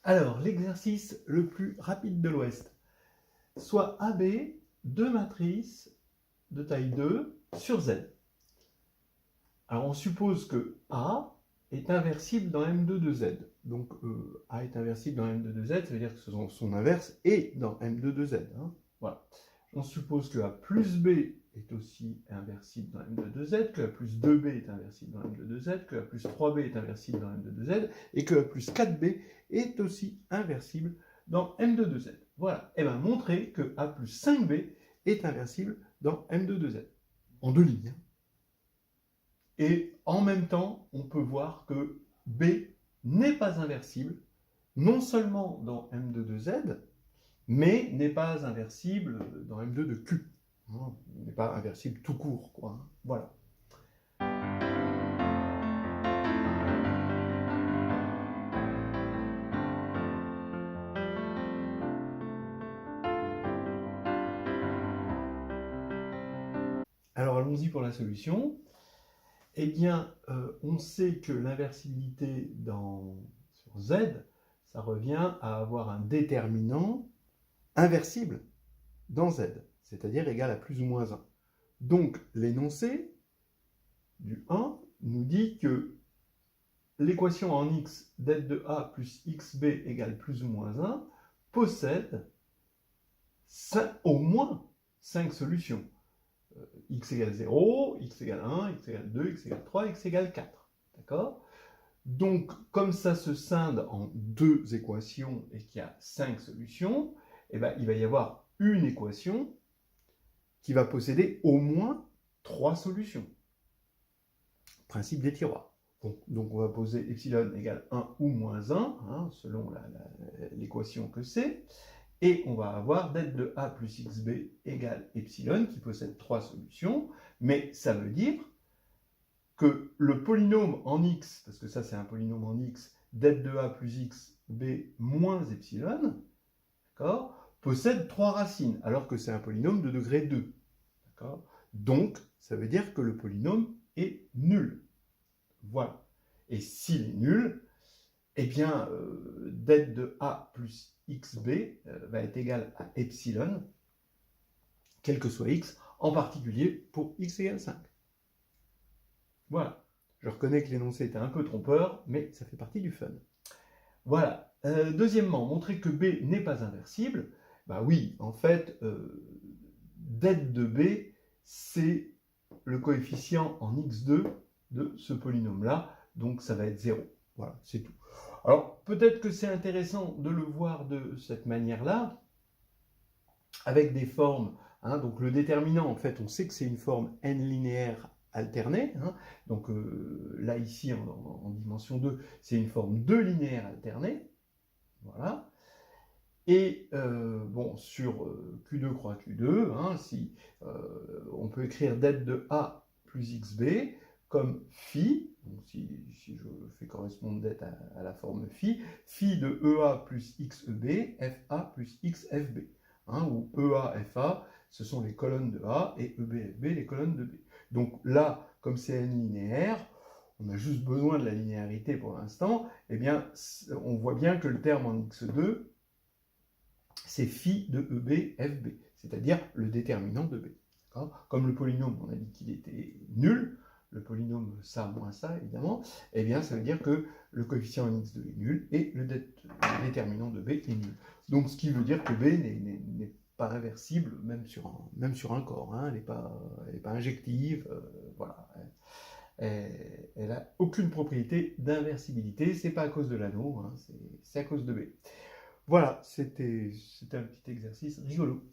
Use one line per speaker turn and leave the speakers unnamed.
Alors, l'exercice le plus rapide de l'Ouest. Soit AB, deux matrices de taille 2 sur Z. Alors, on suppose que A est inversible dans M2 de Z. Donc, A est inversible dans M2 de Z, ça veut dire que son inverse est dans M2 de Z. Hein. Voilà. On suppose que A plus B est aussi inversible dans M2 de Z, que A plus 2B est inversible dans M2 de Z, que A plus 3B est inversible dans M2 de Z, et que A plus 4B est aussi inversible dans M2 de Z. Voilà. Et bien, montrer que A plus 5B est inversible dans M2 de Z. En deux lignes. Et en même temps, on peut voir que B n'est pas inversible, non seulement dans M2 de Z, mais n'est pas inversible dans M2 de Q. N'est pas inversible tout court, quoi. Voilà. Alors allons-y pour la solution. Eh bien, on sait que l'inversibilité sur Z, ça revient à avoir un déterminant inversible dans Z, c'est-à-dire égal à plus ou moins 1. Donc, l'énoncé du 1 nous dit que l'équation en x det de A plus xb égale plus ou moins 1 possède au moins 5 solutions. X égale 0, x égale 1, x égale 2, x égale 3, x égale 4. D'accord ? Donc, comme ça se scinde en deux équations et qu'il y a 5 solutions, eh ben, il va y avoir une équation qui va posséder au moins 3 solutions. Principe des tiroirs. Donc on va poser epsilon égale 1 ou moins 1, hein, selon l'équation que c'est. Et on va avoir det de A plus xb égale epsilon, qui possède 3 solutions. Mais ça veut dire que le polynôme en x, parce que ça c'est un polynôme en x, det de A plus xb moins epsilon, possède 3 racines, alors que c'est un polynôme de degré 2. Donc, ça veut dire que le polynôme est nul. Voilà. Et s'il est nul, eh bien, det de A plus xb va être égal à epsilon, quel que soit x, en particulier pour x égale 5. Voilà. Je reconnais que l'énoncé était un peu trompeur, mais ça fait partie du fun. Voilà. Deuxièmement, montrer que B n'est pas inversible. Bah oui, en fait, det de B, c'est le coefficient en x2 de ce polynôme-là, donc ça va être 0. Voilà, c'est tout. Alors, peut-être que c'est intéressant de le voir de cette manière-là, avec des formes, hein, donc le déterminant, en fait, on sait que c'est une forme n linéaire alternée, hein, donc là, ici, en dimension 2, c'est une forme 2 linéaire alternée, voilà. Et bon, sur Q2 croix Q2, hein, on peut écrire det de A plus xb comme phi, donc si je fais correspondre det à la forme phi de EA plus XEB, FA plus XFB, hein, où EA, FA, ce sont les colonnes de A, et EB, FB, les colonnes de B. Donc là, comme c'est n linéaire, on a juste besoin de la linéarité pour l'instant, eh bien, on voit bien que le terme en x2, c'est phi de EB, FB, c'est-à-dire le déterminant de B. Comme le polynôme, on a dit qu'il était nul, le polynôme ça moins ça, évidemment, eh bien, ça veut dire que le coefficient en x2 est nul et le déterminant de B est nul. Donc, ce qui veut dire que B n'est pas inversible, même sur un corps, hein, elle n'est pas injective, voilà. Elle n'a aucune propriété d'inversibilité, c'est pas à cause de l'anneau, hein, c'est à cause de B. Voilà, c'était un petit exercice rigolo.